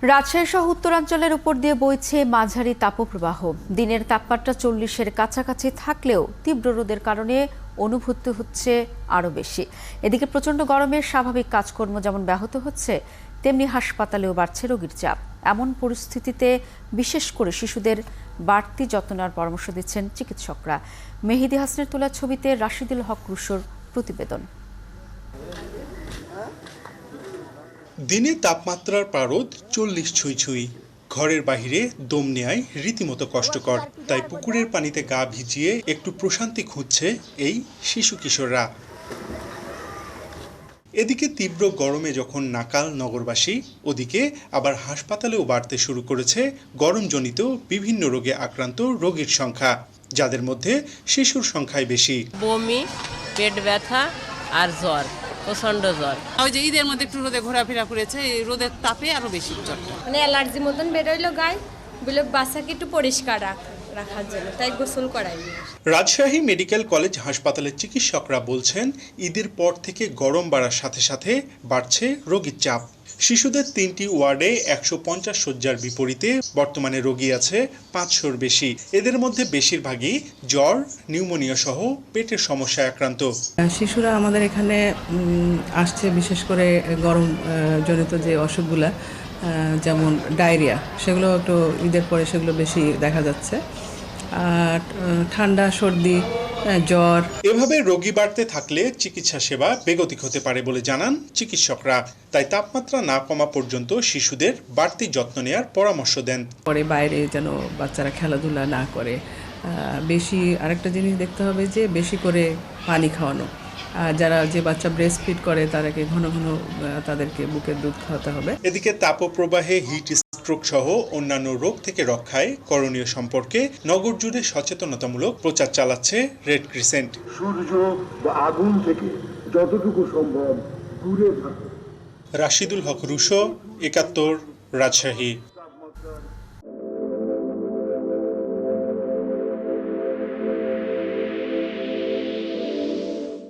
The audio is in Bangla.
রাজশাহী সহ উত্তরাঞ্চলের উপর দিয়ে বইছে মাঝারি তাপপ্রবাহ। দিনের তাপমাত্রা 40-এর কাছাকাছি থাকলেও তীব্র রোদের কারণে অনুভূত হচ্ছে আরও বেশি। এদিকে প্রচণ্ড গরমে স্বাভাবিক কাজকর্ম যেমন ব্যাহত হচ্ছে, তেমনি হাসপাতালেও বাড়ছে রোগীর চাপ। এমন পরিস্থিতিতে বিশেষ করে শিশুদের বাড়তি যত্ন নেওয়ার পরামর্শ দিচ্ছেন চিকিৎসকরা। মেহেদী হাসানের তোলা ছবিতে রাশিদুল হক রুশোর প্রতিবেদন। দিনে তাপমাত্রার পারদ 40 ছুঁই। ঘরের বাহিরে দম নেয়ায় রীতিমতো কষ্টকর, তাই পুকুরের পানিতে গা ভিজিয়ে একটু প্রশান্তি খুঁজছে এই শিশু কিশোররা। এদিকে তীব্র গরমে যখন নাকাল নগরবাসী, ওদিকে আবার হাসপাতালেও বাড়তে শুরু করেছে গরমজনিত বিভিন্ন রোগে আক্রান্ত রোগীর সংখ্যা, যাদের মধ্যে শিশুর সংখ্যাই বেশি। বমি, পেট ব্যথা আর জ্বর, প্রচন্ড জ্বর। ওই যে ঈদের মধ্যে একটু রোদে ঘোরাফেরা করেছে, এই রোদের তাপে আরো বেশি জ্বরটা। মানে অ্যালার্জি মতন বেরোইলো গায়ে, বলে বাচ্চাকে একটু পরিষ্কার রাখার জন্য তাই গোসল করাই। রাজশাহী মেডিকেল কলেজ হাসপাতালের চিকিৎসকরা বলছেন, ঈদের পর থেকে গরম বাড়ার সাথে সাথে বাড়ছে রোগীর চাপ। শিশুদের 3টি ওয়ার্ডে 150 শয্যার বিপরীতে বর্তমানে রোগী আছে 500-র বেশি। এদের মধ্যে বেশিরভাগই জ্বর, নিউমোনিয়া সহ পেটের সমস্যায় আক্রান্ত। শিশুরা আমাদের এখানে আসছে বিশেষ করে গরম জনিত যে অসুখগুলা, যেমন ডায়রিয়া, সেগুলো একটু ঈদের পরে সেগুলো বেশি দেখা যাচ্ছে। আর ঠান্ডা, সর্দি, জ্বর। এভাবে রোগী বাড়তে থাকলে চিকিৎসা সেবা বেগতিক হতে পারে বলে জানান চিকিৎসকরা। তাই তাপমাত্রা না কমা পর্যন্ত শিশুদের বাড়তি যত্ন নেওয়ার পরামর্শ দেন। পরে বাইরে যেন বাচ্চারা খেলাধুলা না করে। বেশি আরেকটা জিনিস দেখতে হবে যে বেশি করে পানি খাওয়ানো। যারা যে বাচ্চা ব্রেস্ট ফিড করে তাদেরকে ঘন ঘন তাদেরকে বুকের দুধ খাওয়াতে হবে। এদিকে তাপপ্রবাহে হিট স্ট্রোক সহ অন্যান্য রোগ থেকে রক্ষায় করণীয় সম্পর্কে নগর জুড়ে সচেতনতামূলক প্রচার চালাচ্ছে রেড ক্রিসেন্ট। সূর্য বা আগুন থেকে যতটুকু সম্ভব দূরে থাকুন। রাশিদুল হক রুশো, 71, রাজশাহী।